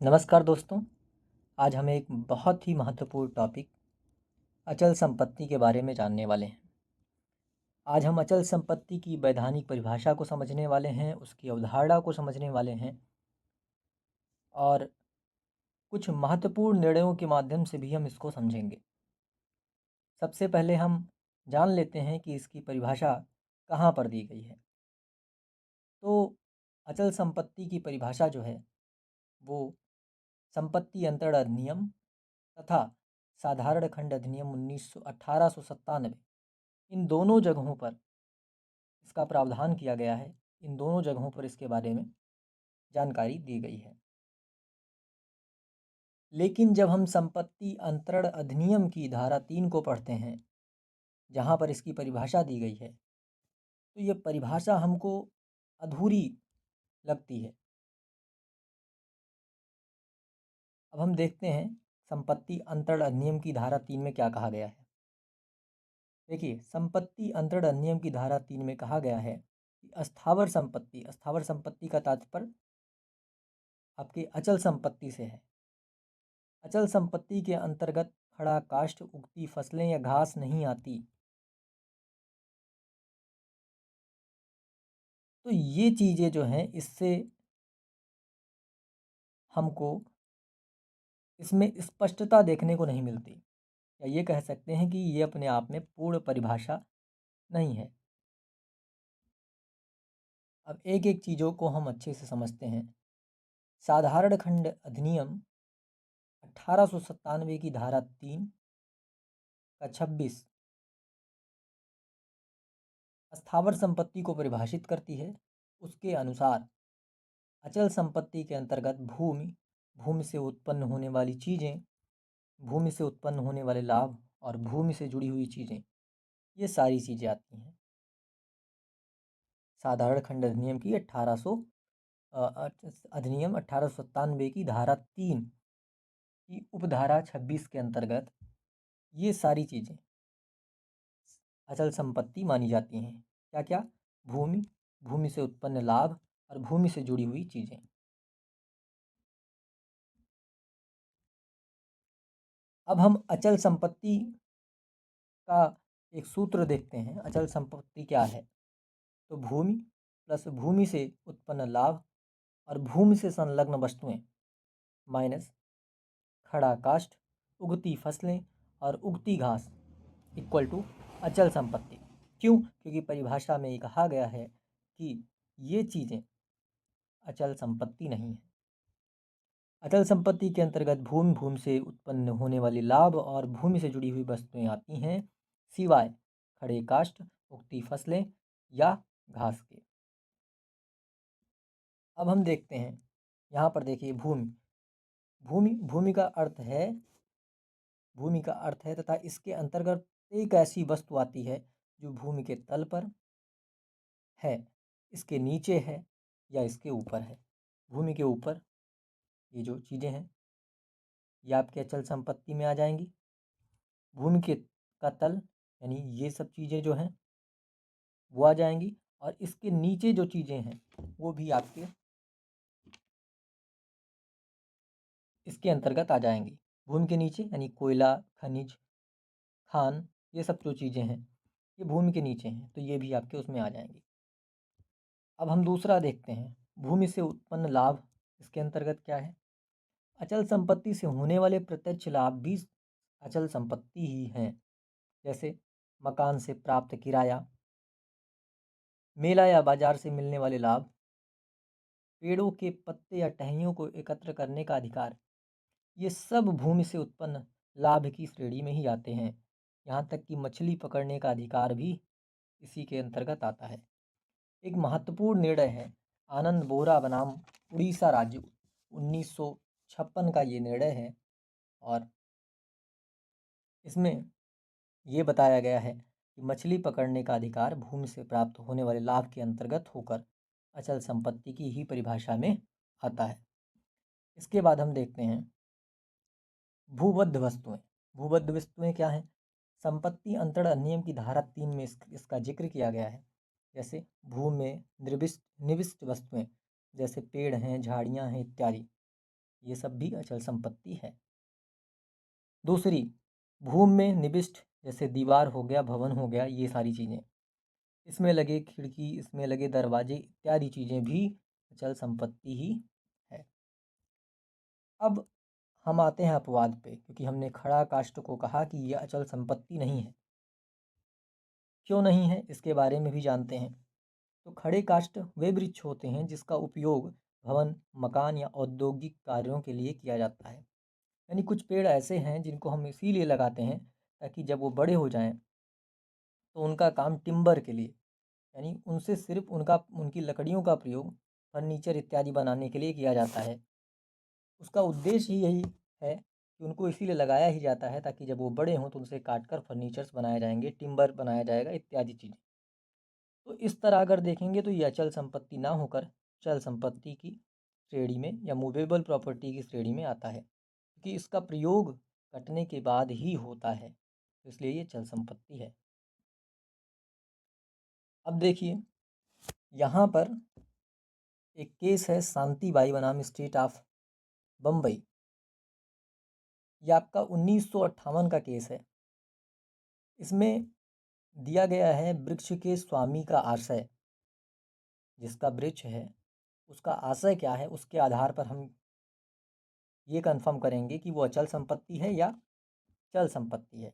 नमस्कार दोस्तों। आज हम एक बहुत ही महत्वपूर्ण टॉपिक अचल संपत्ति के बारे में जानने वाले हैं। आज हम अचल संपत्ति की वैधानिक परिभाषा को समझने वाले हैं, उसकी अवधारणा को समझने वाले हैं और कुछ महत्वपूर्ण निर्णयों के माध्यम से भी हम इसको समझेंगे। सबसे पहले हम जान लेते हैं कि इसकी परिभाषा कहाँ पर दी गई है। तो अचल संपत्ति की परिभाषा जो है वो संपत्ति अंतरण अधिनियम तथा साधारण खंड अधिनियम 1897 इन दोनों जगहों पर इसका प्रावधान किया गया है। इन दोनों जगहों पर इसके बारे में जानकारी दी गई है। लेकिन जब हम संपत्ति अंतरण अधिनियम की धारा 3 को पढ़ते हैं, जहाँ पर इसकी परिभाषा दी गई है, तो ये परिभाषा हमको अधूरी लगती है। अब हम देखते हैं संपत्ति अंतरण अधिनियम की धारा 3 में क्या कहा गया है। देखिए, संपत्ति अंतरण अधिनियम की धारा 3 में कहा गया है कि स्थावर संपत्ति का तात्पर्य आपकी अचल संपत्ति से है। अचल संपत्ति के अंतर्गत खड़ा काष्ठ, उगती फसलें या घास नहीं आती। तो ये चीज़ें जो हैं, इससे हमको इसमें स्पष्टता देखने को नहीं मिलती, या ये कह सकते हैं कि ये अपने आप में पूर्ण परिभाषा नहीं है। अब एक एक चीज़ों को हम अच्छे से समझते हैं। साधारण खंड अधिनियम 1897 की धारा 3 का 26 स्थावर संपत्ति को परिभाषित करती है। उसके अनुसार अचल संपत्ति के अंतर्गत भूमि, भूमि से उत्पन्न होने वाली चीज़ें, भूमि से उत्पन्न होने वाले लाभ और भूमि से जुड़ी हुई चीज़ें, ये सारी चीज़ें आती हैं। साधारण खंड अधिनियम की अधिनियम 1897 की धारा 3 की उपधारा 26 के अंतर्गत ये सारी चीज़ें अचल संपत्ति मानी जाती हैं। क्या क्या? भूमि, भूमि से उत्पन्न लाभ और भूमि से जुड़ी हुई चीज़ें। अब हम अचल संपत्ति का एक सूत्र देखते हैं। अचल संपत्ति क्या है? तो भूमि प्लस भूमि से उत्पन्न लाभ और भूमि से संलग्न वस्तुएं माइनस खड़ा काष्ठ, उगती फसलें और उगती घास इक्वल टू अचल संपत्ति। क्यों? क्योंकि परिभाषा में ये कहा गया है कि ये चीज़ें अचल संपत्ति नहीं है। अचल संपत्ति के अंतर्गत भूमि, भूमि से उत्पन्न होने वाले लाभ और भूमि से जुड़ी हुई वस्तुएं आती हैं, सिवाय खड़े काष्ठ, उगती फसलें या घास के। अब हम देखते हैं, यहाँ पर देखिए भूमि, भूमि का अर्थ है, भूमि का अर्थ है तथा इसके अंतर्गत एक ऐसी वस्तु आती है जो भूमि के तल पर है, इसके नीचे है या इसके ऊपर है। भूमि के ऊपर ये जो चीज़ें हैं ये आपके अचल संपत्ति में आ जाएंगी। भूमि के का तल यानी ये सब चीज़ें जो हैं वो आ जाएंगी, और इसके नीचे जो चीज़ें हैं वो भी आपके इसके अंतर्गत आ जाएंगी। भूमि के नीचे यानी कोयला, खनिज, खान, ये सब जो चीज़ें हैं ये भूमि के नीचे हैं, तो ये भी आपके उसमें आ जाएंगी। अब हम दूसरा देखते हैं, भूमि से उत्पन्न लाभ। इसके अंतर्गत क्या है? अचल संपत्ति से होने वाले प्रत्यक्ष लाभ भी अचल संपत्ति ही हैं। जैसे मकान से प्राप्त किराया, मेला या बाजार से मिलने वाले लाभ, पेड़ों के पत्ते या टहनियों को एकत्र करने का अधिकार, ये सब भूमि से उत्पन्न लाभ की श्रेणी में ही आते हैं। यहाँ तक कि मछली पकड़ने का अधिकार भी इसी के अंतर्गत आता है। एक महत्वपूर्ण निर्णय है आनंद बोरा बनाम उड़ीसा राज्य 1956 का ये निर्णय है, और इसमें ये बताया गया है कि मछली पकड़ने का अधिकार भूमि से प्राप्त होने वाले लाभ के अंतर्गत होकर अचल संपत्ति की ही परिभाषा में आता है। इसके बाद हम देखते हैं भूबद्ध वस्तुएं। भूबद्ध वस्तुएं क्या हैं? संपत्ति अंतरण अधिनियम की धारा 3 में इसका जिक्र किया गया है। जैसे भूमि में निविष्ट वस्तुएं, जैसे पेड़ हैं, झाड़ियाँ हैं इत्यादि। ये सब भी अचल संपत्ति है। दूसरी, भूमि में निविष्ट, जैसे दीवार हो गया, भवन हो गया, ये सारी चीज़ें, इसमें लगे खिड़की, इसमें लगे दरवाजे इत्यादि चीज़ें भी अचल संपत्ति ही है। अब हम आते हैं अपवाद पे, क्योंकि हमने खड़ा काष्ठ को कहा कि यह अचल संपत्ति नहीं है। क्यों नहीं है, इसके बारे में भी जानते हैं। तो खड़े काष्ठ वे वृक्ष होते हैं जिसका उपयोग भवन, मकान या औद्योगिक कार्यों के लिए किया जाता है। यानी कुछ पेड़ ऐसे हैं जिनको हम इसीलिए लगाते हैं ताकि जब वो बड़े हो जाएं तो उनका काम टिम्बर के लिए, यानी उनसे सिर्फ उनकी लकड़ियों का प्रयोग फर्नीचर इत्यादि बनाने के लिए किया जाता है। उसका उद्देश्य ही यही है कि उनको इसीलिए लगाया ही जाता है ताकि जब वो बड़े हों तो उनसे काट कर फर्नीचर्स बनाए जाएंगे, टिम्बर बनाया जाएगा इत्यादि चीज़ें। तो इस तरह अगर देखेंगे तो ये अचल संपत्ति ना होकर चल संपत्ति की श्रेणी में या मूवेबल प्रॉपर्टी की श्रेणी में आता है, क्योंकि इसका प्रयोग कटने के बाद ही होता है, इसलिए ये चल संपत्ति है। अब देखिए, यहाँ पर एक केस है शांति बाई बनाम स्टेट ऑफ बम्बई। ये आपका 1958 का केस है। इसमें दिया गया है वृक्ष के स्वामी का आशय, जिसका वृक्ष है उसका आशय क्या है, उसके आधार पर हम ये कंफर्म करेंगे कि वो अचल संपत्ति है या चल संपत्ति है।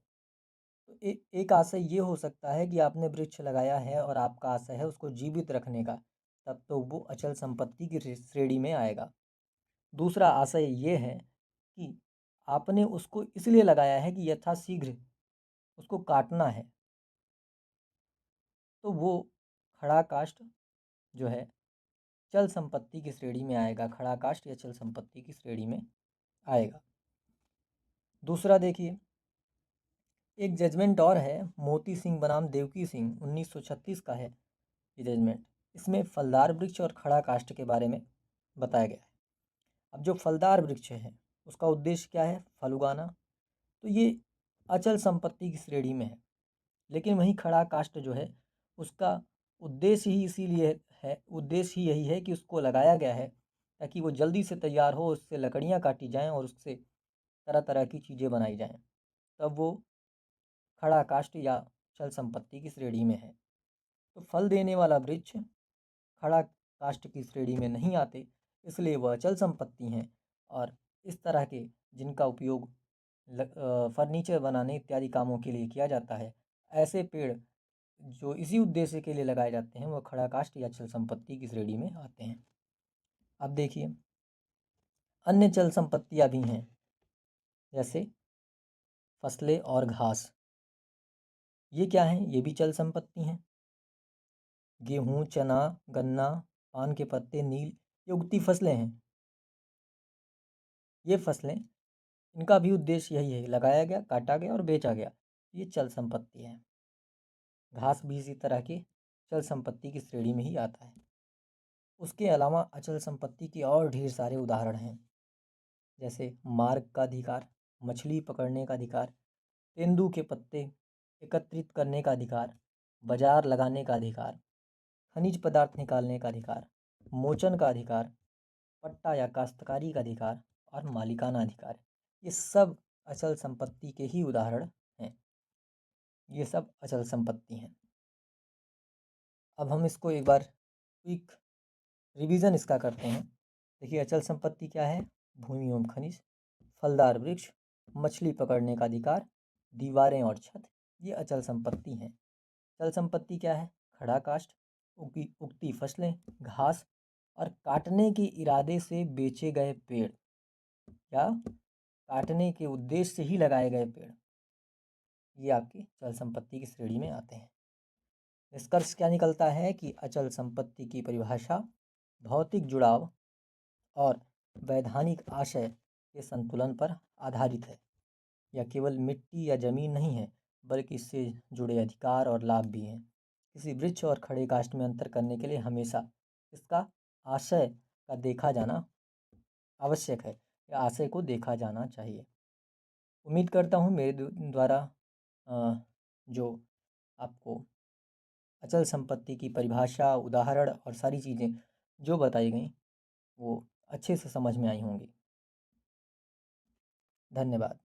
तो एक आशय ये हो सकता है कि आपने वृक्ष लगाया है और आपका आशय है उसको जीवित रखने का, तब तो वो अचल संपत्ति की श्रेणी में आएगा। दूसरा आशय ये है कि आपने उसको इसलिए लगाया है कि यथाशीघ्र उसको काटना है, तो वो खड़ा काष्ठ जो है चल संपत्ति की श्रेणी में आएगा, खड़ा काष्ठ या चल संपत्ति की श्रेणी में आएगा। दूसरा देखिए, एक जजमेंट और है मोती सिंह बनाम देवकी सिंह, 1936 का है ये जजमेंट। इसमें फलदार वृक्ष और खड़ा काष्ठ के बारे में बताया गया है। अब जो फलदार वृक्ष है उसका उद्देश्य क्या है, फल उगाना, तो ये अचल संपत्ति की श्रेणी में है। लेकिन वहीं खड़ा काष्ठ जो है उसका उद्देश्य ही इसीलिए है, उद्देश्य ही यही है कि उसको लगाया गया है ताकि वो जल्दी से तैयार हो, उससे लकड़ियाँ काटी जाएँ और उससे तरह तरह की चीज़ें बनाई जाएँ, तब वो खड़ा काष्ठ या चल संपत्ति की श्रेणी में है। तो फल देने वाला वृक्ष खड़ा काष्ठ की श्रेणी में नहीं आते, इसलिए वह अचल संपत्ति हैं। और इस तरह के जिनका उपयोग फर्नीचर बनाने इत्यादि कामों के लिए किया जाता है, ऐसे पेड़ जो इसी उद्देश्य के लिए लगाए जाते हैं, वह खड़ा काष्ठ या चल संपत्ति की श्रेणी में आते हैं। अब देखिए, अन्य चल संपत्तियाँ भी हैं, जैसे फसलें और घास। ये क्या हैं, ये भी चल संपत्ति हैं। गेहूँ, चना, गन्ना, पान के पत्ते, नील, ये उगती फसलें हैं। ये फसलें, इनका भी उद्देश्य यही है, लगाया गया, काटा गया और बेचा गया, ये चल संपत्ति है। घास भी इसी तरह के चल संपत्ति की श्रेणी में ही आता है। उसके अलावा अचल संपत्ति के और ढेर सारे उदाहरण हैं, जैसे मार्ग का अधिकार, मछली पकड़ने का अधिकार, तेंदू के पत्ते एकत्रित करने का अधिकार, बाजार लगाने का अधिकार, खनिज पदार्थ निकालने का अधिकार, मोचन का अधिकार, पट्टा या काश्तकारी का अधिकार और मालिकाना अधिकार। ये सब अचल संपत्ति के ही उदाहरण हैं। ये सब अचल संपत्ति हैं। अब हम इसको एक बार क्विक रिवीजन इसका करते हैं। देखिए, अचल संपत्ति क्या है, भूमि एवं खनिज, फलदार वृक्ष, मछली पकड़ने का अधिकार, दीवारें और छत, ये अचल संपत्ति हैं। चल संपत्ति क्या है, खड़ा काष्ठ, उगती फसलें, घास और काटने के इरादे से बेचे गए पेड़ या काटने के उद्देश्य से ही लगाए गए पेड़, ये आपकी चल संपत्ति की श्रेणी में आते हैं। निष्कर्ष क्या निकलता है कि अचल संपत्ति की परिभाषा भौतिक जुड़ाव और वैधानिक आशय के संतुलन पर आधारित है। यह केवल मिट्टी या जमीन नहीं है, बल्कि इससे जुड़े अधिकार और लाभ भी हैं। किसी वृक्ष और खड़े काष्ठ में अंतर करने के लिए हमेशा इसका आशय का देखा जाना आवश्यक है, या आशय को देखा जाना चाहिए। उम्मीद करता हूँ मेरे द्वारा जो आपको अचल संपत्ति की परिभाषा, उदाहरण और सारी चीज़ें जो बताई गई वो अच्छे से समझ में आई होंगी। धन्यवाद।